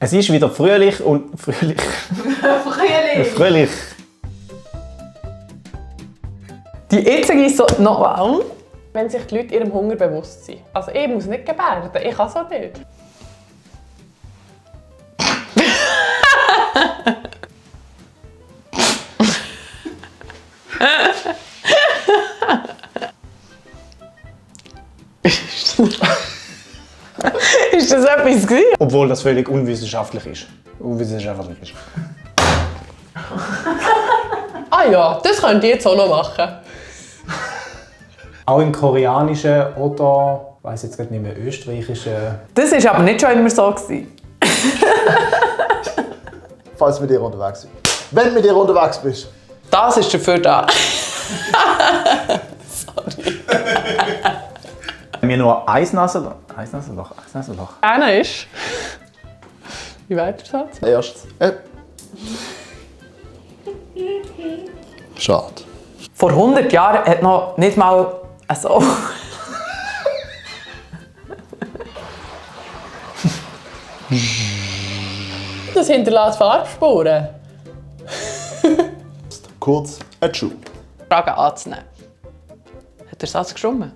Es ist wieder Frühling und Frühling. Die jetzige ist so normal, wenn sich die Leute ihrem Hunger bewusst sind. Also ich muss nicht gebärden, ich kann es auch nicht. Ist das etwas gewesen? Obwohl das völlig unwissenschaftlich ist. Ah ja, das könnt ihr jetzt auch noch machen. Auch im Koreanischen oder, ich weiss jetzt gerade nicht mehr, Österreichischen. Das war aber nicht schon immer so gewesen. Falls du mit dir unterwegs bist. Wenn du mit dir unterwegs bist. Das ist dafür da. Wir nur ein Nasenloch. Einer ist. Wie weit ist das? Erstes. Schade. Vor 100 Jahren hat noch nicht mal so. Das hinterlässt Farbspuren. Kurz, Schuh. Frage anzunehmen. Hat er das geschwommen?